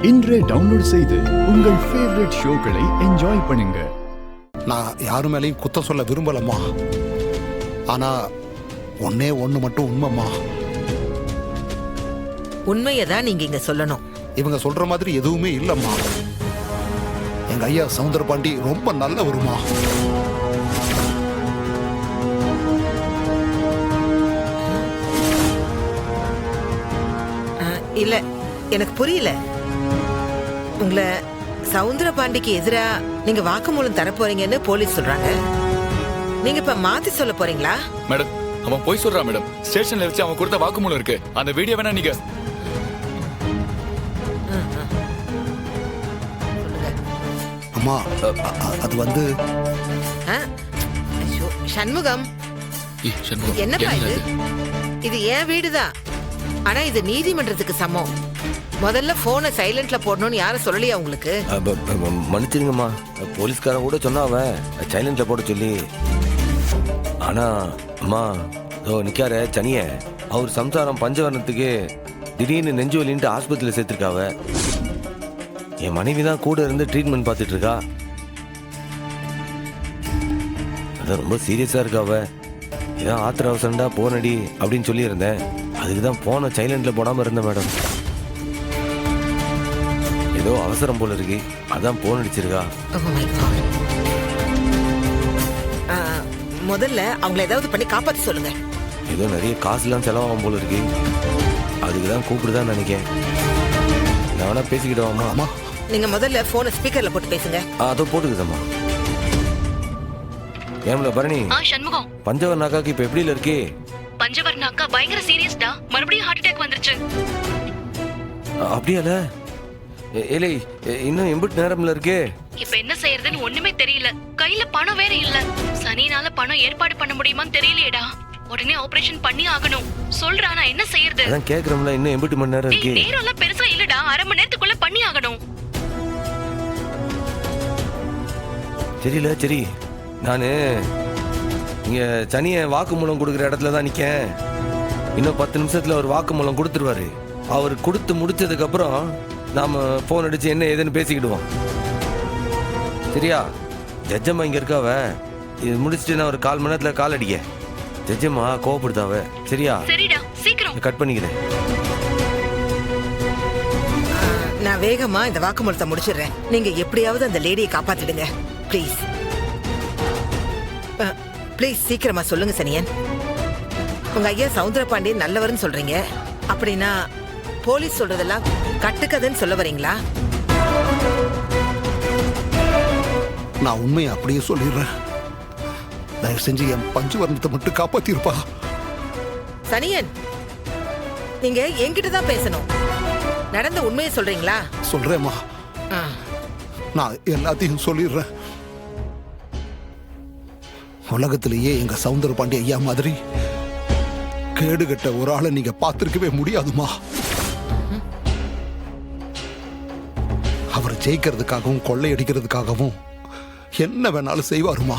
இன்றே டவுன்லோட் செய்து உங்கள் ஃபேவரட் ஷோக்களை என்ஜாய் பண்ணுங்க. நான் யாரு மேலேயும் குத்தம் சொல்ல விரும்பலம்மா. ஆனா ஒன்னே ஒண்ணு மட்டும் உண்மைம்மா. உண்மையை தான் நீங்க இங்க சொல்லணும். இவங்க சொல்ற மாதிரி எதுவுமே இல்லம்மா. எங்க ஐயா சவுந்தரபாண்டி ரொம்ப நல்லவருமா. இல்ல, எனக்கு புரியல. உங்களை சவுந்தரபாண்டிக்கு எதிரா நீங்க வாக்குமூலம் தர போறீங்கன்னு போலீஸ் சொல்றாங்க. நீங்க இப்ப மாத்தி சொல்ல போறீங்களா? மேடம், அவன் போய் சொல்றான் மேடம். ஸ்டேஷன்ல வச்சு அவன் கொடுத்த வாக்குமூலம் இருக்கு. அந்த வீடியோ வேணா நீங்க அம்மா அது வந்து சண்முகம், என்னப்பா இது? இது என் வீடுதான். ஆனா இது நீதிமன்றத்துக்கு சமம். முதல்ல போனை சைலண்ட்ல போடணும்னு யாரும் சொல்லலையா உங்களுக்கு? மன்னிச்சிருங்கம்மா, போலீஸ்காரன் கூட சொன்னா அவன் சைலண்ட்ல போட சொல்லி. ஆனா அம்மா, நிக்கார சனிய அவர் சம்சாரம் பஞ்சவர்ணத்துக்கு திடீர்னு நெஞ்சு வலின்ட்டு ஆஸ்பத்திரியில் சேர்த்திருக்காவ. என் மனைவி தான் கூட இருந்து ட்ரீட்மெண்ட் பார்த்துட்டு இருக்கா. அதான் ரொம்ப சீரியஸா இருக்காவ. இதான் ஆத்திர அவசரண்டா போனடி அப்படின்னு சொல்லியிருந்தேன். அதுக்கு தான் போன சைலண்ட்ல போடாம இருந்தேன் மேடம். ஏதோ அவசரம் போல இருக்கு, அதான் போன் அடிச்சிருக்கா. முதல்ல அவங்களை ஏதாவது பண்ணி காப்பாற்ற சொல்லுங்க. ஏதோ நிறைய காசுலாம் செலவாகும் போல இருக்கு, அதுக்கு தான் கூப்பிடுதான் நினைக்கிறேன். நான் வேணா பேசிக்கிட்டோமா? அம்மா, நீங்க முதல்ல போனை ஸ்பீக்கர்ல போட்டு பேசுங்க. அதோ போட்டுக்குதம்மா. ஏம்ல பரணி, சண்முகம், பஞ்சவர்ண அக்காக்கு இப்ப எப்படி இருக்கு? பஞ்சவர்ண அக்கா பயங்கர சீரியஸ்டா. மறுபடியும் ஹார்ட் அட்டாக் வந்துருச்சு. அப்படியால? ஏலே, இன்னும் எம்பிட்டு நேரம்ல இருக்கே. இப்ப என்ன செய்யறதுன்னு ஒண்ணுமே தெரியல. கையில பணம் வேற இல்ல. சனினால பணம் ஏற்பாடு பண்ண முடியுமான்னு தெரியலையேடா. உடனே ஆபரேஷன் பண்ணி ஆகணும் சொல்றா. நான் என்ன செய்யறது? அதான் கேக்குறோம்ல, இன்னும் எம்பிட்டு மணி நேரம் இருக்கு? நேரம் எல்லாம் பெருசா இல்லடா. அரை மணி நேரத்துக்குள்ள பண்ணி ஆகணும். சரியில்ல, சரி. நானு இங்க சனிய வாக்குமூலம் கொடுக்குற இடத்துல தான் நிக்கேன். இன்னும் 10 நிமிஷத்துல அவர் வாக்குமூலம் கொடுத்துருவாரு. அவர் கொடுத்து முடிச்சதுக்கு அப்புறம் நாம போன் அடிச்சு என்ன ஏதுன்னு பேசிக்கிடுவோம். சரியா? ஜட்ஜம்மா இங்க இருக்காவ. இது முடிச்சுட்டு நான் ஒரு 1/4 மணி நேரத்துல கால் அடிக்க. ஜட்ஜம்மா கோவப்படுத்தாவ. சரியா? சரிடா, சீக்கிரம் கட் பண்ணிக்கிறேன். நான் வேகமா இந்த வாக்குமூலத்தை முடிச்சிடுறேன். நீங்க எப்படியாவது அந்த லேடியை காப்பாத்திடுங்க ப்ளீஸ். ப்ளீஸ் சீக்கிரமா சொல்லுங்க சனியன். உங்க ஐயா சவுந்தரபாண்டியன் நல்லவர்னு சொல்றீங்க. அப்படின்னா போலீஸ் சொல்றதெல்லாம் கட்டுக்கதைன்னு சொல்ல வரீங்களா? நான் உண்மையை அப்படியே சொல்லிடுறேன். தயவு செஞ்சு என் பஞ்சவர்ணத்தை மட்டும் காப்பாத்திருப்பா. சனியன், நீங்க என்கிட்ட தான் பேசணும். நடந்த உண்மையை சொல்றீங்களா? சொல்றேம்மா, நான் எல்லாத்தையும் சொல்லிடுறேன். உலகத்திலேயே எங்க சவுந்தரபாண்டி ஐயா மாதிரி கேடுகட்ட ஒரு ஆளை நீங்க பார்த்திருக்கவே முடியாதுமா. அவர் ஜெயிக்கிறதுக்காகவும் கொள்ளையடிக்கிறதுக்காகவும் என்ன வேணாலும் செய்வாருமா.